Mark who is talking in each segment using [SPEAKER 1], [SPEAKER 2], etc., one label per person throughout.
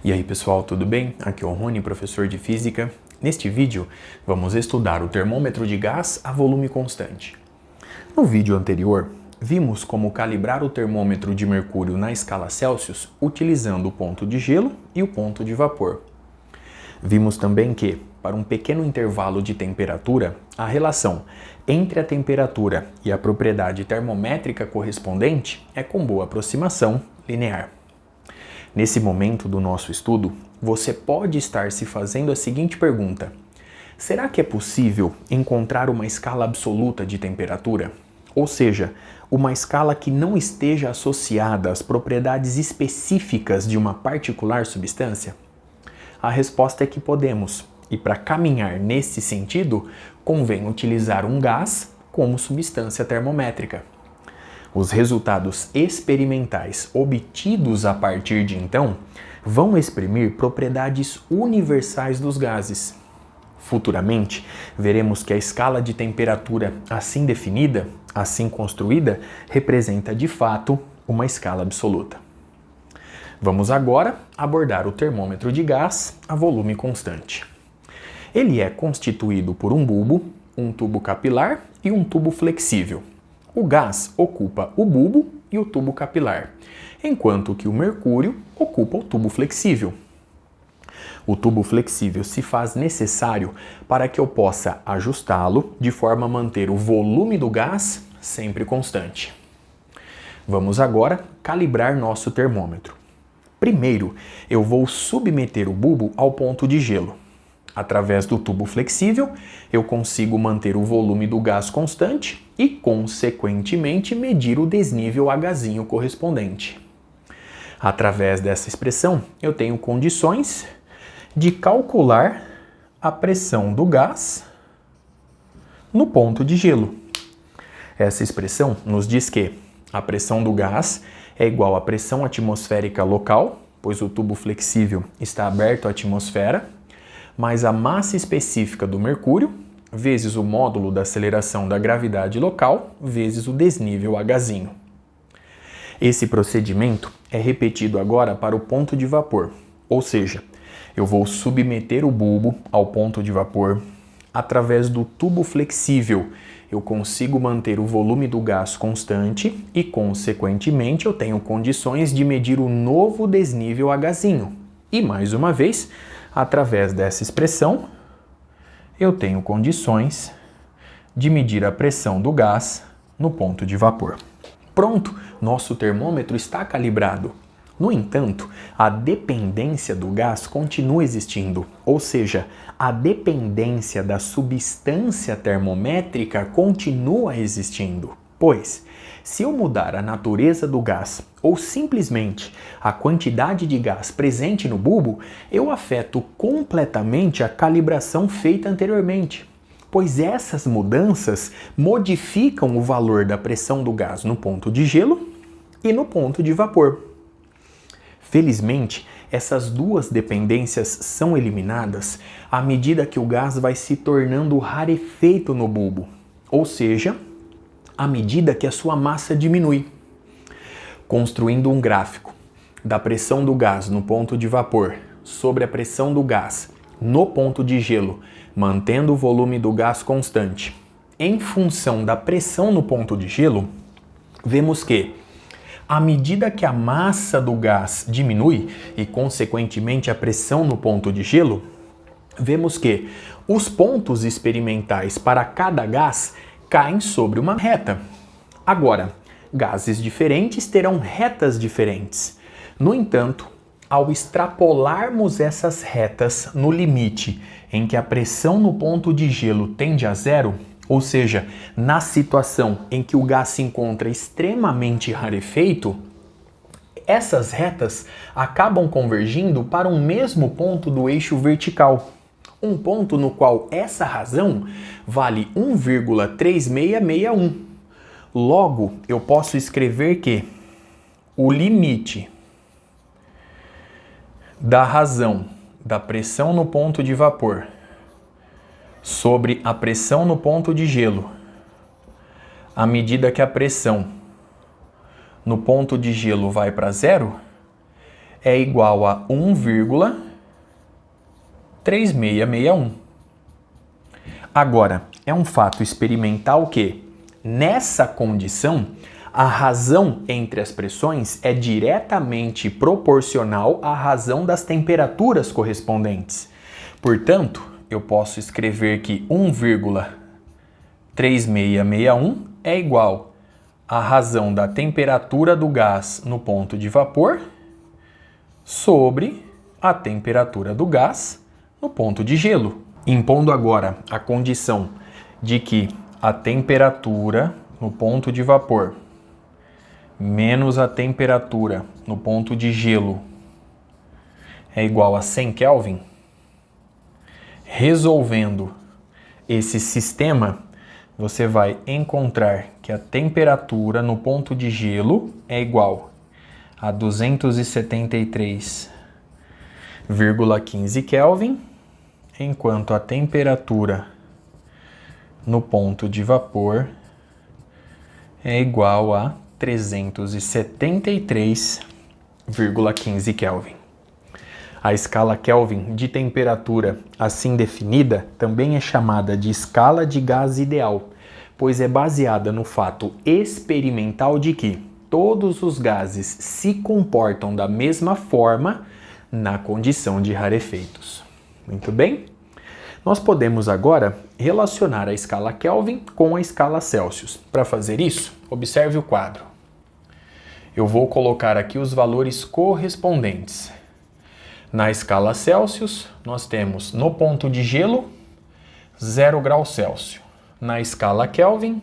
[SPEAKER 1] E aí pessoal, tudo bem? Aqui é o Rony, professor de Física. Neste vídeo, vamos estudar o termômetro de gás a volume constante. No vídeo anterior, vimos como calibrar o termômetro de mercúrio na escala Celsius utilizando o ponto de gelo e o ponto de vapor. Vimos também que, para um pequeno intervalo de temperatura, a relação entre a temperatura e a propriedade termométrica correspondente é com boa aproximação linear. Nesse momento do nosso estudo, você pode estar se fazendo a seguinte pergunta: será que é possível encontrar uma escala absoluta de temperatura? Ou seja, uma escala que não esteja associada às propriedades específicas de uma particular substância? A resposta é que podemos, e para caminhar nesse sentido, convém utilizar um gás como substância termométrica. Os resultados experimentais obtidos a partir de então vão exprimir propriedades universais dos gases. Futuramente, veremos que a escala de temperatura assim definida, assim construída, representa de fato uma escala absoluta. Vamos agora abordar o termômetro de gás a volume constante. Ele é constituído por um bulbo, um tubo capilar e um tubo flexível. O gás ocupa o bulbo e o tubo capilar, enquanto que o mercúrio ocupa o tubo flexível. O tubo flexível se faz necessário para que eu possa ajustá-lo de forma a manter o volume do gás sempre constante. Vamos agora calibrar nosso termômetro. Primeiro, eu vou submeter o bulbo ao ponto de gelo. Através do tubo flexível, eu consigo manter o volume do gás constante e, consequentemente, medir o desnível a gazinho correspondente. Através dessa expressão, eu tenho condições de calcular a pressão do gás no ponto de gelo. Essa expressão nos diz que a pressão do gás é igual à pressão atmosférica local, pois o tubo flexível está aberto à atmosfera, mais a massa específica do mercúrio, vezes o módulo da aceleração da gravidade local, vezes o desnível a gazinho. Esse procedimento é repetido agora para o ponto de vapor, ou seja, eu vou submeter o bulbo ao ponto de vapor. Através do tubo flexível, eu consigo manter o volume do gás constante e, consequentemente, eu tenho condições de medir o novo desnível a gazinho. E, mais uma vez, através dessa expressão, eu tenho condições de medir a pressão do gás no ponto de vapor. Pronto, nosso termômetro está calibrado. No entanto, a dependência do gás continua existindo, ou seja, a dependência da substância termométrica continua existindo. Pois, se eu mudar a natureza do gás ou simplesmente a quantidade de gás presente no bulbo, eu afeto completamente a calibração feita anteriormente, pois essas mudanças modificam o valor da pressão do gás no ponto de gelo e no ponto de vapor. Felizmente, essas duas dependências são eliminadas à medida que o gás vai se tornando rarefeito no bulbo, ou seja, à medida que a sua massa diminui. Construindo um gráfico da pressão do gás no ponto de vapor sobre a pressão do gás no ponto de gelo, mantendo o volume do gás constante, em função da pressão no ponto de gelo, vemos que, à medida que a massa do gás diminui e, consequentemente, a pressão no ponto de gelo, vemos que os pontos experimentais para cada gás caem sobre uma reta. Agora, gases diferentes terão retas diferentes. No entanto, ao extrapolarmos essas retas no limite em que a pressão no ponto de gelo tende a zero, ou seja, na situação em que o gás se encontra extremamente rarefeito, essas retas acabam convergindo para um mesmo ponto do eixo vertical. Um ponto no qual essa razão vale 1,3661. Logo, eu posso escrever que o limite da razão da pressão no ponto de vapor sobre a pressão no ponto de gelo, à medida que a pressão no ponto de gelo vai para zero, é igual a 1,3661. Agora, é um fato experimental que, nessa condição, a razão entre as pressões é diretamente proporcional à razão das temperaturas correspondentes. Portanto, eu posso escrever que 1,3661 é igual à razão da temperatura do gás no ponto de vapor sobre a temperatura do gás no ponto de gelo. Impondo agora a condição de que a temperatura no ponto de vapor menos a temperatura no ponto de gelo é igual a 100 Kelvin, resolvendo esse sistema, você vai encontrar que a temperatura no ponto de gelo é igual a 273,15 Kelvin, enquanto a temperatura no ponto de vapor é igual a 373,15 Kelvin. A escala Kelvin de temperatura assim definida também é chamada de escala de gás ideal, pois é baseada no fato experimental de que todos os gases se comportam da mesma forma na condição de rarefeitos. Muito bem? Nós podemos agora relacionar a escala Kelvin com a escala Celsius. Para fazer isso, observe o quadro. Eu vou colocar aqui os valores correspondentes. Na escala Celsius, nós temos no ponto de gelo 0 graus Celsius. Na escala Kelvin,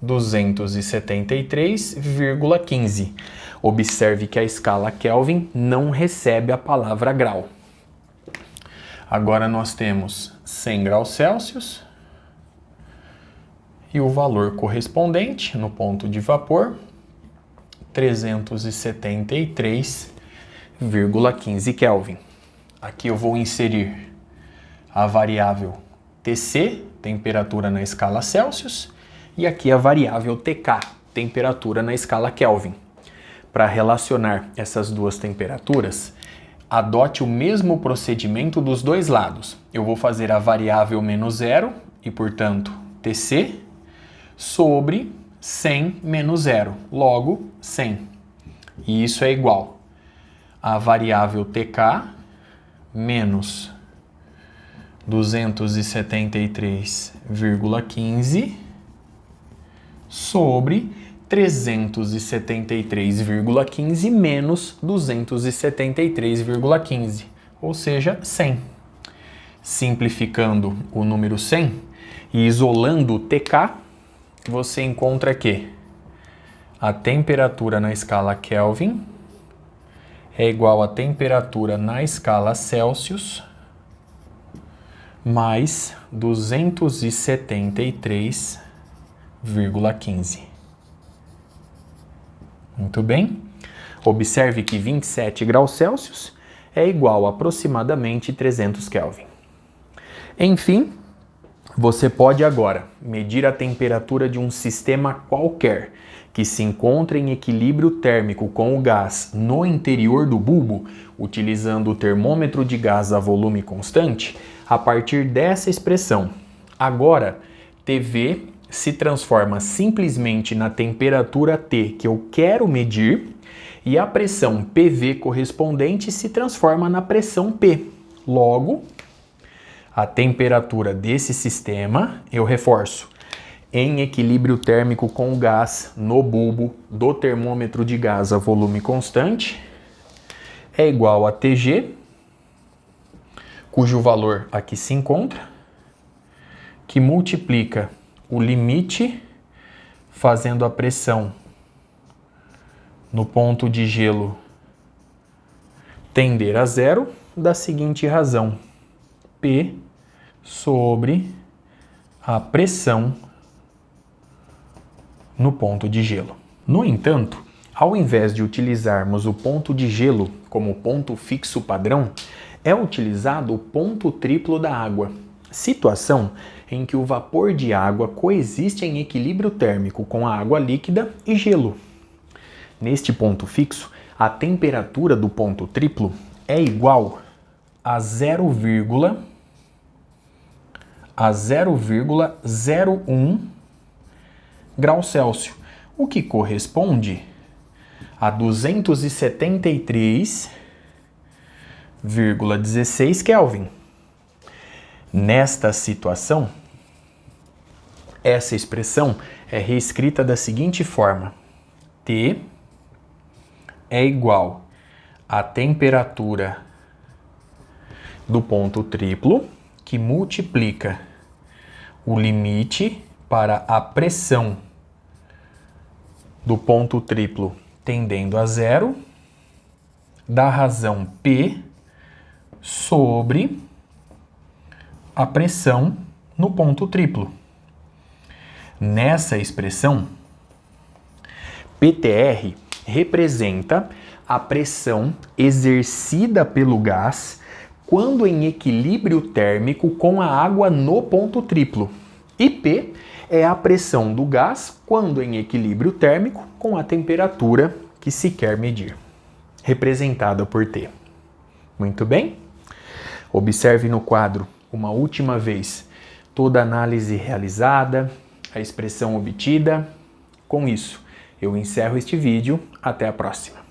[SPEAKER 1] 273,15. Observe que a escala Kelvin não recebe a palavra grau. Agora nós temos 100 graus Celsius e o valor correspondente no ponto de vapor, 373,15 Kelvin. Aqui eu vou inserir a variável Tc, temperatura na escala Celsius, e aqui a variável Tk, temperatura na escala Kelvin. Para relacionar essas duas temperaturas, adote o mesmo procedimento dos dois lados. Eu vou fazer a variável menos zero, e portanto Tc, sobre 100 menos zero, logo 100. E isso é igual a variável Tk menos 273,15 sobre 373,15 menos 273,15, ou seja, 100. Simplificando o número 100 e isolando o Tk, você encontra que a temperatura na escala Kelvin é igual à temperatura na escala Celsius mais 273,15. Muito bem. Observe que 27 graus Celsius é igual a aproximadamente 300 Kelvin. Enfim, você pode agora medir a temperatura de um sistema qualquer que se encontra em equilíbrio térmico com o gás no interior do bulbo, utilizando o termômetro de gás a volume constante, a partir dessa expressão. Agora, TV se transforma simplesmente na temperatura T que eu quero medir e a pressão PV correspondente se transforma na pressão P. Logo, a temperatura desse sistema, eu reforço, em equilíbrio térmico com o gás no bulbo do termômetro de gás a volume constante, é igual a TG, cujo valor aqui se encontra, que multiplica o limite fazendo a pressão no ponto de gelo tender a zero, da seguinte razão: P sobre a pressão no ponto de gelo. No entanto, ao invés de utilizarmos o ponto de gelo como ponto fixo padrão, é utilizado o ponto triplo da água, situação em que o vapor de água coexiste em equilíbrio térmico com a água líquida e gelo. Neste ponto fixo, a temperatura do ponto triplo é igual a 0,01 graus Celsius, o que corresponde a 273,16 Kelvin. Nesta situação, essa expressão é reescrita da seguinte forma: T é igual à temperatura do ponto triplo, que multiplica o limite para a pressão do ponto triplo tendendo a zero, da razão P sobre a pressão no ponto triplo. Nessa expressão, PTR representa a pressão exercida pelo gás quando em equilíbrio térmico com a água no ponto triplo. E P é a pressão do gás quando em equilíbrio térmico com a temperatura que se quer medir, representada por T. Muito bem? Observe no quadro uma última vez toda a análise realizada, a expressão obtida. Com isso, eu encerro este vídeo. Até a próxima.